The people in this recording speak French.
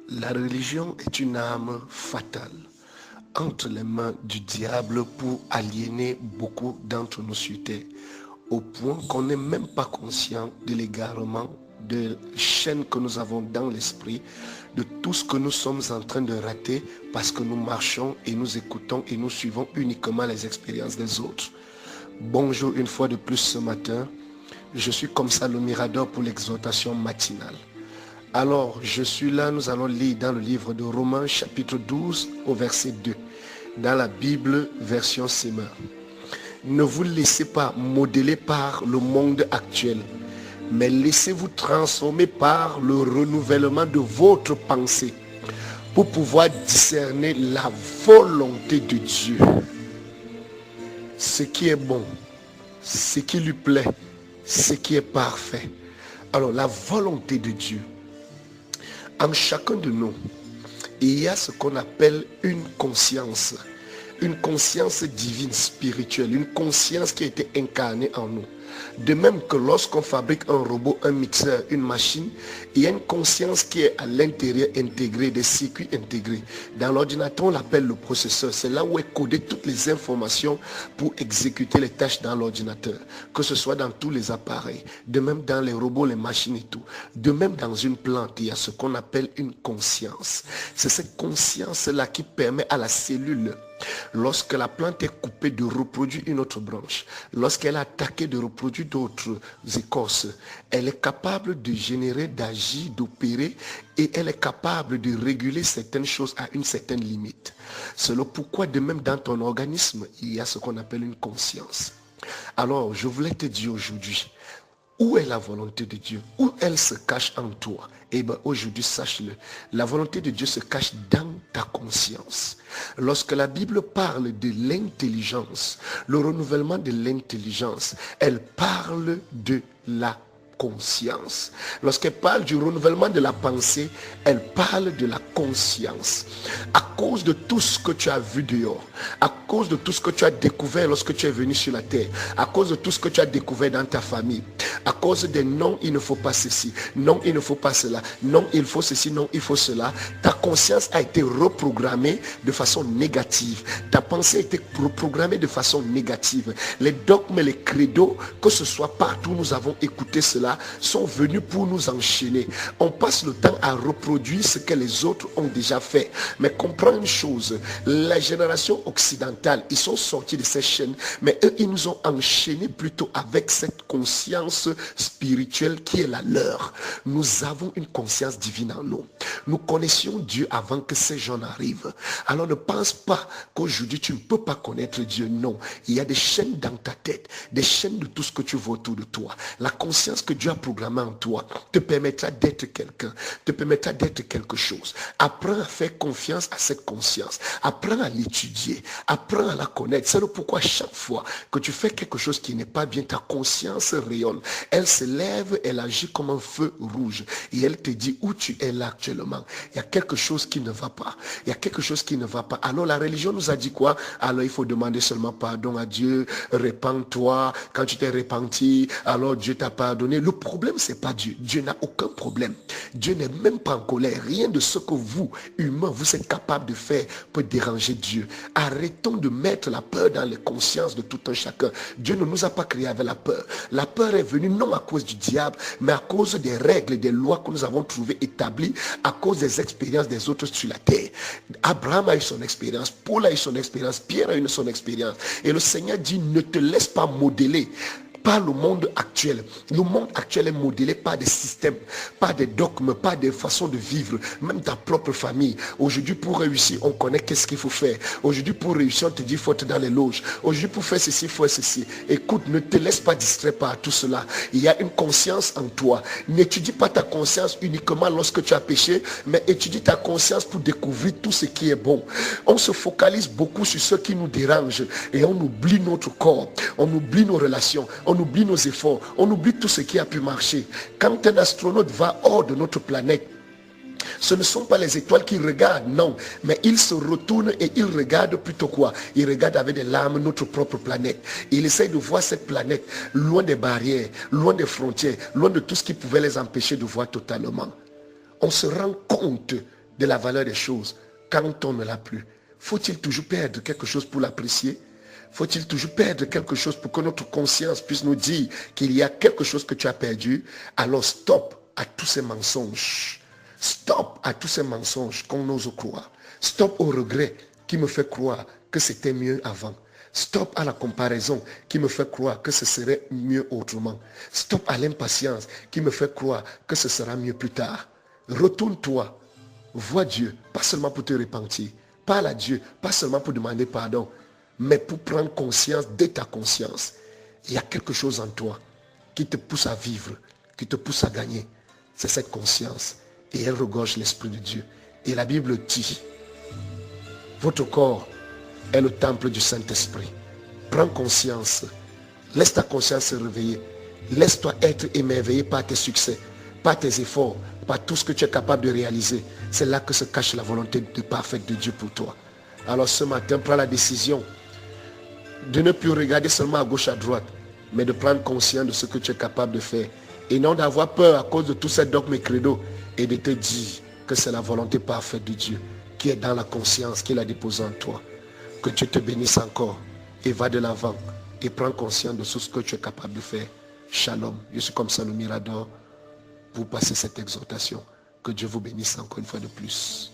La religion est une arme fatale entre les mains du diable pour aliéner beaucoup d'entre nous sur terre, au point qu'on n'est même pas conscient de l'égarement, de chaînes que nous avons dans l'esprit, de tout ce que nous sommes en train de rater parce que nous marchons et nous écoutons et nous suivons uniquement les expériences des autres. Bonjour une fois de plus ce matin. Je suis comme ça le Mirador pour l'exhortation matinale. Alors, je suis là, nous allons lire dans le livre de Romains chapitre 12 au verset 2, dans la Bible version Semeur. Ne vous laissez pas modeler par le monde actuel, mais laissez-vous transformer par le renouvellement de votre pensée pour pouvoir discerner la volonté de Dieu. Ce qui est bon, ce qui lui plaît, ce qui est parfait. Alors, la volonté de Dieu. En chacun de nous, il y a ce qu'on appelle une conscience divine, spirituelle, une conscience qui a été incarnée en nous. De même que lorsqu'on fabrique un robot, un mixeur, une machine, il y a une conscience qui est à l'intérieur intégrée, des circuits intégrés. Dans l'ordinateur, on l'appelle le processeur. C'est là où est codé toutes les informations pour exécuter les tâches dans l'ordinateur. Que ce soit dans tous les appareils, de même dans les robots, les machines et tout. De même dans une plante, il y a ce qu'on appelle une conscience. C'est cette conscience-là qui permet à la cellule, lorsque la plante est coupée, de reproduire une autre branche, lorsqu'elle est attaquée, de reproduire d'autres écorces, elle est capable de générer, d'agir, d'opérer, et elle est capable de réguler certaines choses à une certaine limite. C'est le pourquoi de même dans ton organisme, il y a ce qu'on appelle une conscience. Alors, je voulais te dire aujourd'hui, où est la volonté de Dieu? Où elle se cache en toi? Eh bien, aujourd'hui, sache-le. La volonté de Dieu se cache dans ta conscience. Lorsque la Bible parle de l'intelligence, le renouvellement de l'intelligence, elle parle de la conscience. Lorsqu'elle parle du renouvellement de la pensée, elle parle de la conscience. À cause de tout ce que tu as vu dehors, à cause de tout ce que tu as découvert lorsque tu es venu sur la terre, à cause de tout ce que tu as découvert dans ta famille, à cause des non, il ne faut pas ceci, non, il ne faut pas cela, non, il faut ceci, non, il faut cela, ta conscience a été reprogrammée de façon négative. Ta pensée a été reprogrammée de façon négative. Les dogmes, les credos, que ce soit partout, nous avons écouté cela, sont venus pour nous enchaîner. On passe le temps à reproduire ce que les autres ont déjà fait. Mais comprends une chose, la génération occidentale, ils sont sortis de ces chaînes, mais eux, ils nous ont enchaînés plutôt avec cette conscience spirituelle qui est la leur. Nous avons une conscience divine en nous. Nous connaissions Dieu avant que ces gens arrivent. Alors ne pense pas qu'aujourd'hui tu ne peux pas connaître Dieu. Non, il y a des chaînes dans ta tête, des chaînes de tout ce que tu vois autour de toi. La conscience que Dieu a programmée en toi te permettra d'être quelqu'un, te permettra d'être quelque chose. Apprends à faire confiance à cette conscience. Apprends à l'étudier, apprends à la connaître. C'est le pourquoi chaque fois que tu fais quelque chose qui n'est pas bien, ta conscience rayonne. Elle se lève, elle agit comme un feu rouge et elle te dit où tu es là actuellement. Il y a quelque chose qui ne va pas. Il y a quelque chose qui ne va pas. Alors la religion nous a dit quoi? Alors il faut demander seulement pardon à Dieu, répands-toi. Quand tu t'es repenti, alors Dieu t'a pardonné. Le problème, c'est pas Dieu. Dieu n'a aucun problème. Dieu n'est même pas en colère. Rien de ce que vous, humains, vous êtes capables de faire peut déranger Dieu. Arrêtons de mettre la peur dans les consciences de tout un chacun. Dieu ne nous a pas créés avec la peur. La peur est venue non à cause du diable, mais à cause des règles et des lois que nous avons trouvées établies, à cause des expériences des autres sur la terre. Abraham a eu son expérience, Paul a eu son expérience, Pierre a eu son expérience. Et le Seigneur dit, ne te laisse pas modeler par le monde actuel. Le monde actuel est modélé par des systèmes, par des dogmes, par des façons de vivre, même ta propre famille. Aujourd'hui, pour réussir, on connaît qu'est-ce qu'il faut faire. Aujourd'hui, pour réussir, on te dit, il faut être dans les loges. Aujourd'hui, pour faire ceci, il faut faire ceci. Écoute, ne te laisse pas distraire par tout cela. Il y a une conscience en toi. N'étudie pas ta conscience uniquement lorsque tu as péché, mais étudie ta conscience pour découvrir tout ce qui est bon. On se focalise beaucoup sur ce qui nous dérange et on oublie notre corps, on oublie nos relations, on oublie nos efforts, on oublie tout ce qui a pu marcher. Quand un astronaute va hors de notre planète, ce ne sont pas les étoiles qu'il regarde, non. Mais il se retourne et il regarde plutôt quoi? Il regarde avec des larmes notre propre planète. Il essaye de voir cette planète loin des barrières, loin des frontières, loin de tout ce qui pouvait les empêcher de voir totalement. On se rend compte de la valeur des choses quand on ne l'a plus? Faut-il toujours perdre quelque chose pour l'apprécier? Faut-il toujours perdre quelque chose pour que notre conscience puisse nous dire qu'il y a quelque chose que tu as perdu? Alors stop à tous ces mensonges. Stop à tous ces mensonges qu'on ose croire. Stop au regret qui me fait croire que c'était mieux avant. Stop à la comparaison qui me fait croire que ce serait mieux autrement. Stop à l'impatience qui me fait croire que ce sera mieux plus tard. Retourne-toi. Vois Dieu, pas seulement pour te repentir. Parle à Dieu, pas seulement pour demander pardon, mais pour prendre conscience de ta conscience. Il y a quelque chose en toi qui te pousse à vivre, qui te pousse à gagner. C'est cette conscience. Et elle regorge l'Esprit de Dieu. Et la Bible dit, votre corps est le temple du Saint-Esprit. Prends conscience. Laisse ta conscience se réveiller. Laisse-toi être émerveillé par tes succès, par tes efforts, par tout ce que tu es capable de réaliser. C'est là que se cache la volonté parfaite de Dieu pour toi. Alors ce matin, prends la décision de ne plus regarder seulement à gauche, à droite, mais de prendre conscience de ce que tu es capable de faire. Et non d'avoir peur à cause de tous ces dogmes et credos et de te dire que c'est la volonté parfaite de Dieu qui est dans la conscience qu'il a déposée en toi. Que Dieu te bénisse encore et va de l'avant et prends conscience de ce que tu es capable de faire. Shalom. Je suis comme ça le Mirador pour passer cette exhortation. Que Dieu vous bénisse encore une fois de plus.